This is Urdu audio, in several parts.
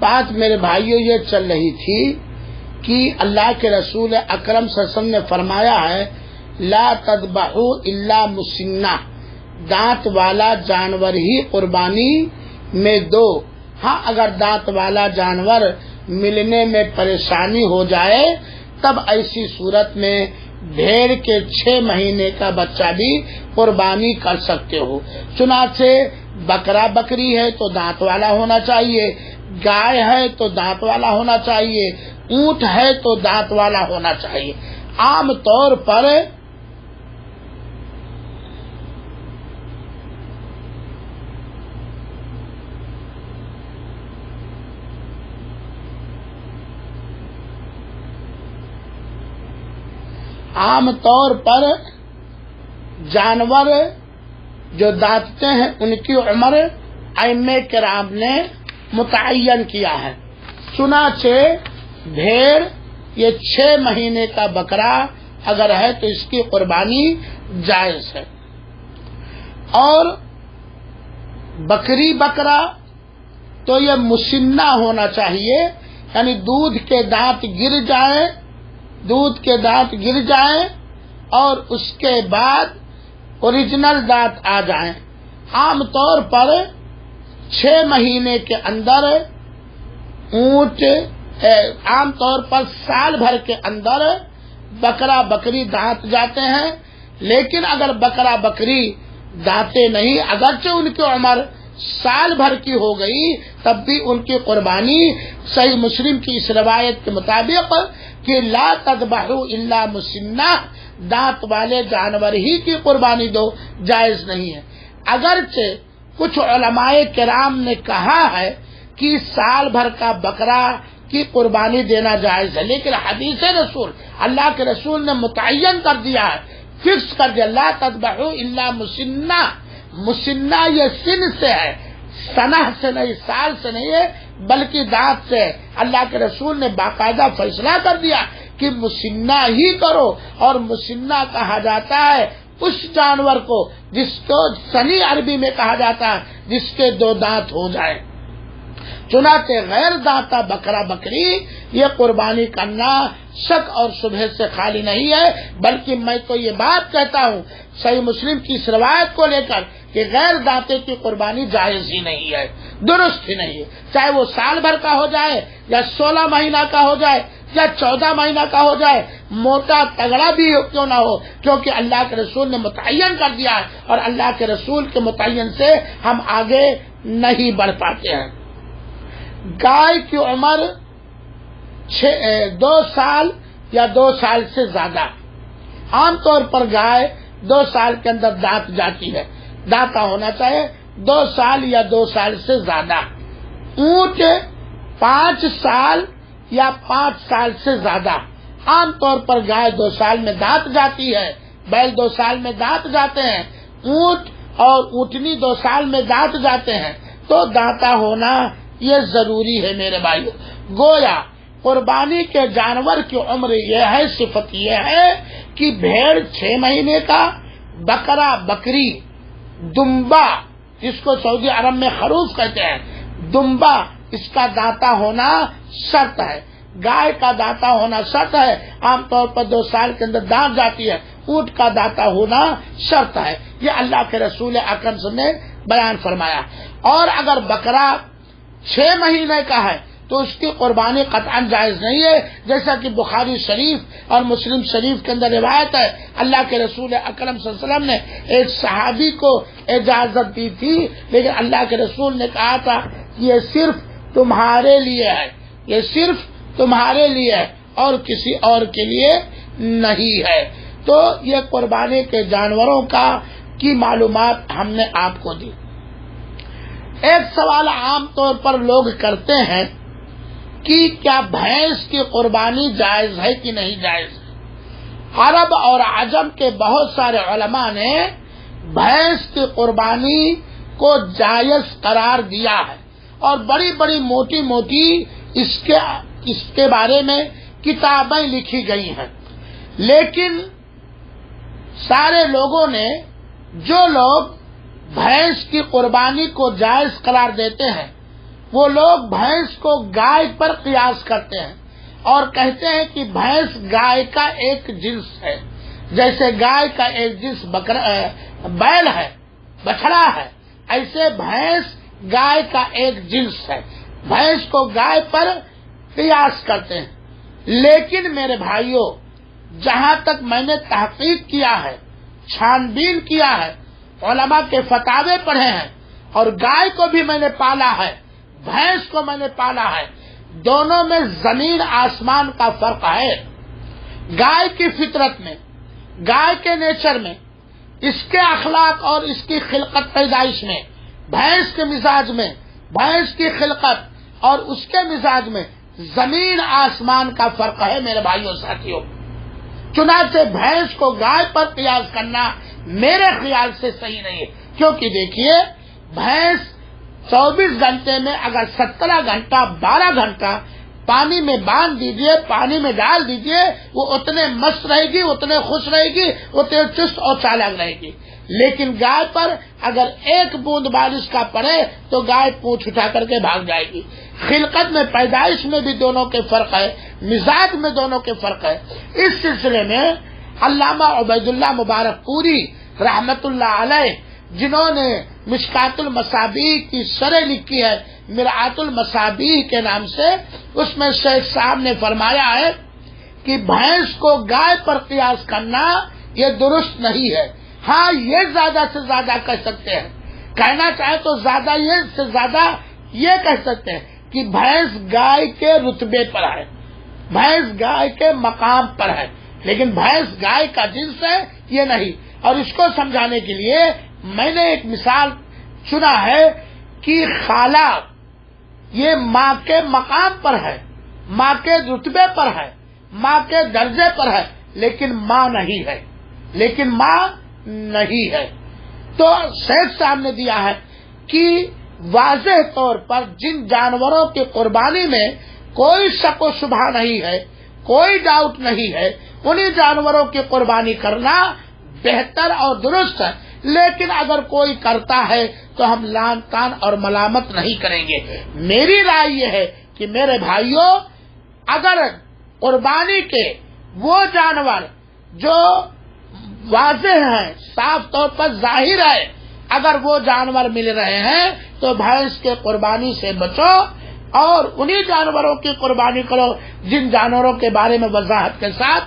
بات میرے بھائیوں یہ چل رہی تھی کہ اللہ کے رسول اکرم صلی اللہ علیہ وسلم نے فرمایا ہے لا تذبحوا الا مسنہ، دانت والا جانور ہی قربانی میں دو. ہاں اگر دانت والا جانور ملنے میں پریشانی ہو جائے تب ایسی صورت میں بھیڑ کے 6 مہینے کا بچہ بھی قربانی کر سکتے ہو. چنانچہ بکرا بکری ہے تو دانت والا ہونا چاہیے، گائے ہے تو دانت والا ہونا چاہیے، اونٹ ہے تو دانت والا ہونا چاہیے. عام طور پر جانور جو دانتتے ہیں ان کی عمر ائمہ کرام نے متعین کیا ہے. چنانچہ بھیڑ یہ 6 مہینے کا بکرا اگر ہے تو اس کی قربانی جائز ہے. اور بکری بکرا تو یہ مسنہ ہونا چاہیے، یعنی دودھ کے دانت گر جائیں اور اس کے بعد اوریجنل دانت آ جائیں. عام طور پر 6 مہینے کے اندر اونٹ، عام طور پر سال بھر کے اندر بکرا بکری دانت جاتے ہیں. لیکن اگر بکرا بکری دانتے نہیں، اگرچہ ان کی عمر سال بھر کی ہو گئی تب بھی ان کی قربانی صحیح مسلم کی اس روایت کے مطابق کہ لا تذبحوا الا مسنہ، دانت والے جانور ہی کی قربانی دو، جائز نہیں ہے. اگرچہ کچھ علماء کرام نے کہا ہے کہ سال بھر کا بکرا کی قربانی دینا جائز ہے، لیکن حدیث رسول اللہ کے رسول نے متعین کر دیا ہے، فکس کر دیا لا تذبحوا الا مسنہ. مسنہ یہ سن سے ہے، سنہ سے نہیں، سال سے نہیں ہے بلکہ دانت سے. اللہ کے رسول نے باقاعدہ فیصلہ کر دیا کہ مسنہ ہی کرو. اور مسنہ کہا جاتا ہے اس جانور کو جس کو سنی عربی میں کہا جاتا ہے جس کے 2 دانت ہو جائے. چنانچہ غیر دانتا بکرا بکری یہ قربانی کرنا شک اور شبہ سے خالی نہیں ہے، بلکہ میں تو یہ بات کہتا ہوں صحیح مسلم کی اس روایت کو لے کر کہ غیر دانتے کی قربانی جائز ہی نہیں ہے، درست ہی نہیں ہے، چاہے وہ سال بھر کا ہو جائے یا 16 مہینہ کا ہو جائے یا 14 مہینہ کا ہو جائے، موٹا تگڑا بھی کیوں نہ ہو، کیونکہ اللہ کے رسول نے متعین کر دیا ہے اور اللہ کے رسول کے متعین سے ہم آگے نہیں بڑھ پاتے ہیں. گائے کی عمر 2 سال یا 2 سال سے زیادہ، عام طور پر گائے 2 سال کے اندر دانت جاتی ہے، دانتا ہونا چاہیے 2 سال یا 2 سال سے زیادہ. اونٹ 5 سال یا 5 سال سے زیادہ، عام طور پر گائے 2 سال میں دانت جاتی ہے، بیل 2 سال میں دانت جاتے ہیں، اونٹ اور اونٹنی 2 سال میں دانت جاتے ہیں. تو دانتا ہونا یہ ضروری ہے میرے بھائیو. گویا قربانی کے جانور کی عمر یہ ہے، صفت یہ ہے کہ بھیڑ 6 مہینے کا، بکرا بکری، دمبا جس کو سعودی عرب میں خروف کہتے ہیں، دمبا اس کا دانتا ہونا شرط ہے. گائے کا دانتا ہونا شرط ہے، عام طور پر 2 سال کے اندر دانت جاتی ہے. اونٹ کا دانتا ہونا شرط ہے. یہ اللہ کے رسول اکرم صلی اللہ علیہ وسلم نے بیان فرمایا. اور اگر بکرا 6 مہینے کا ہے تو اس کی قربانی قطعاً جائز نہیں ہے، جیسا کہ بخاری شریف اور مسلم شریف کے اندر روایت ہے. اللہ کے رسول اکرم صلی اللہ علیہ وسلم نے ایک صحابی کو اجازت دی تھی، لیکن اللہ کے رسول نے کہا تھا یہ صرف تمہارے لیے ہے، یہ صرف تمہارے لیے ہے اور کسی اور کے لیے نہیں ہے. تو یہ قربانی کے جانوروں کی معلومات ہم نے آپ کو دی. ایک سوال عام طور پر لوگ کرتے ہیں کہ کیا بھینس کی قربانی جائز ہے کہ نہیں جائز ہے. عرب اور عجم کے بہت سارے علماء نے بھینس کی قربانی کو جائز قرار دیا ہے اور بڑی بڑی موٹی موٹی اس کے بارے میں کتابیں لکھی گئی ہیں. لیکن سارے لوگوں نے، جو لوگ بھینس کی قربانی کو جائز قرار دیتے ہیں، وہ لوگ بھینس کو گائے پر قیاس کرتے ہیں اور کہتے ہیں کہ بھینس گائے کا ایک جنس ہے، جیسے گائے کا ایک جنس بیل ہے، بچڑا ہے، ایسے بھینس گائے کا ایک جنس ہے، بھینس کو گائے پر قیاس کرتے ہیں۔ لیکن میرے بھائیوں، جہاں تک میں نے تحقیق کیا ہے، چھان بین کیا ہے، علماء کے فتاوے پڑھے ہیں، اور گائے کو بھی میں نے پالا ہے، بھینس کو میں نے پالا ہے، دونوں میں زمین آسمان کا فرق ہے۔ گائے کی فطرت میں، گائے کے نیچر میں، اس کے اخلاق اور اس کی خلقت پیدائش میں، بھینس کے مزاج میں، بھینس کی خلقت اور اس کے مزاج میں زمین آسمان کا فرق ہے میرے بھائیوں ساتھیوں۔ چنانچہ بھینس کو گائے پر قیاس کرنا میرے خیال سے صحیح نہیں ہے، کیونکہ دیکھیے بھینس 24 گھنٹے میں اگر 17 گھنٹہ 12 گھنٹہ پانی میں باندھ دیجئے، پانی میں ڈال دیجئے، وہ اتنے مست رہے گی، اتنے خوش رہے گی، اتنے چست اور چالاک رہے گی۔ لیکن گائے پر اگر ایک بوند بارش کا پڑے تو گائے پونچھ اٹھا کر کے بھاگ جائے گی۔ خلقت میں، پیدائش میں بھی دونوں کے فرق ہے، مزاج میں دونوں کے فرق ہے۔ اس سلسلے میں علامہ عبید اللہ مبارک پوری رحمت اللہ علیہ، جنہوں نے مشکات المصابیح کی شرح لکھی ہے مرآت المصابیح کے نام سے، اس میں شیخ صاحب نے فرمایا ہے کہ بھینس کو گائے پر قیاس کرنا یہ درست نہیں ہے۔ ہاں، یہ زیادہ سے زیادہ کہہ سکتے ہیں، کہنا چاہے تو زیادہ یہ سے زیادہ یہ کہہ سکتے ہیں کہ بھینس گائے کے رتبے پر ہے، بھینس گائے کے مقام پر ہے، لیکن بھینس گائے کا جنس ہے یہ نہیں۔ اور اس کو سمجھانے کے لیے میں نے ایک مثال چنا ہے کہ خالہ یہ ماں کے مقام پر ہے، ماں کے رتبے پر ہے، ماں کے درجے پر ہے، لیکن ماں نہیں ہے، لیکن ماں نہیں ہے۔ تو شیخ صاحب نے دیا ہے کہ واضح طور پر جن جانوروں کی قربانی میں کوئی شک و شبہ نہیں ہے، کوئی ڈاؤٹ نہیں ہے، انہی جانوروں کی قربانی کرنا بہتر اور درست ہے۔ لیکن اگر کوئی کرتا ہے تو ہم لعن طعن اور ملامت نہیں کریں گے۔ میری رائے یہ ہے کہ میرے بھائیوں، اگر قربانی کے وہ جانور جو واضح ہیں، صاف طور پر ظاہر ہے، اگر وہ جانور مل رہے ہیں تو بھینس کے قربانی سے بچو اور انہی جانوروں کی قربانی کرو جن جانوروں کے بارے میں وضاحت کے ساتھ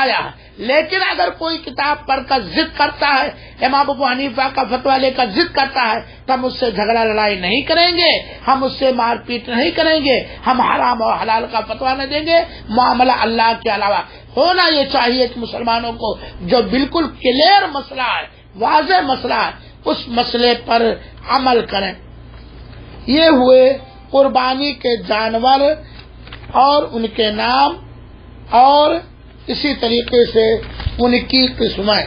آیا ہے۔ لیکن اگر کوئی کتاب پڑھ کر ضد کرتا ہے، امام ابو حنیفہ کا فتویٰ لے کر ضد کرتا ہے، تو ہم اس سے جھگڑا لڑائی نہیں کریں گے، ہم اس سے مار پیٹ نہیں کریں گے، ہم حرام اور حلال کا فتویٰ نہ دیں گے۔ معاملہ اللہ کے علاوہ ہونا یہ چاہیے کہ مسلمانوں کو جو بالکل کلیئر مسئلہ ہے، واضح مسئلہ ہے، اس مسئلے پر عمل کریں۔ یہ ہوئے قربانی کے جانور اور ان کے نام، اور اسی طریقے سے ان کی قسمیں۔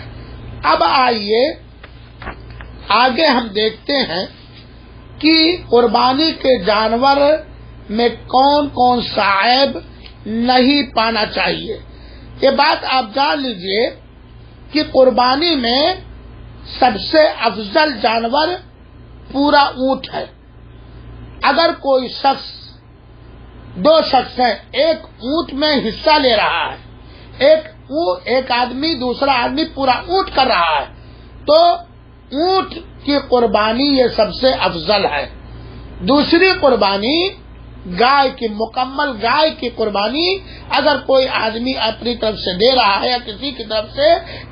اب آئیے آگے ہم دیکھتے ہیں کہ قربانی کے جانور میں کون کون سا عیب نہیں پانا چاہیے۔ یہ بات آپ جان لیجئے کہ قربانی میں سب سے افضل جانور پورا اونٹ ہے۔ اگر کوئی شخص، دو شخص ہیں، ایک اونٹ میں حصہ لے رہا ہے، ایک آدمی دوسرا آدمی پورا اونٹ کر رہا ہے، تو اونٹ کی قربانی یہ سب سے افضل ہے۔ دوسری قربانی گائے کی، مکمل گائے کی قربانی اگر کوئی آدمی اپنی طرف سے دے رہا ہے یا کسی کی طرف سے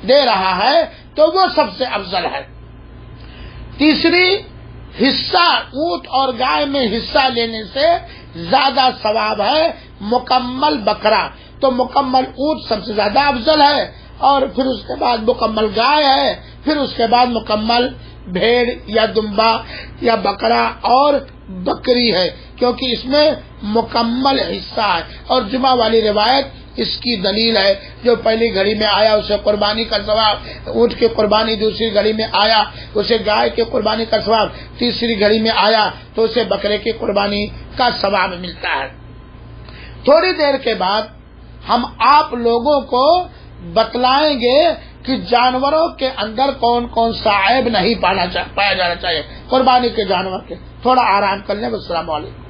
دے رہا ہے تو وہ سب سے افضل ہے۔ تیسری، حصہ اونٹ اور گائے میں حصہ لینے سے زیادہ ثواب ہے مکمل بکرا، تو مکمل اونٹ سب سے زیادہ افضل ہے، اور پھر اس کے بعد مکمل گائے ہے، پھر اس کے بعد مکمل بھیڑ یا دمبا یا بکرا اور بکری ہے، کیونکہ اس میں مکمل حصہ ہے۔ اور جمعہ والی روایت اس کی دلیل ہے، جو پہلی گھڑی میں آیا اسے قربانی کا ثواب، اونٹ کی قربانی دوسری گھڑی میں آیا اسے گائے کی قربانی کا ثواب، تیسری گھڑی میں آیا تو اسے بکرے کی قربانی کا ثواب ملتا ہے۔ تھوڑی دیر کے بعد ہم آپ لوگوں کو بتلائیں گے کہ جانوروں کے اندر کون کون سا عیب نہیں پایا جانا چاہیے قربانی کے جانور کے۔ تھوڑا آرام کر لیں۔ السلام علیکم۔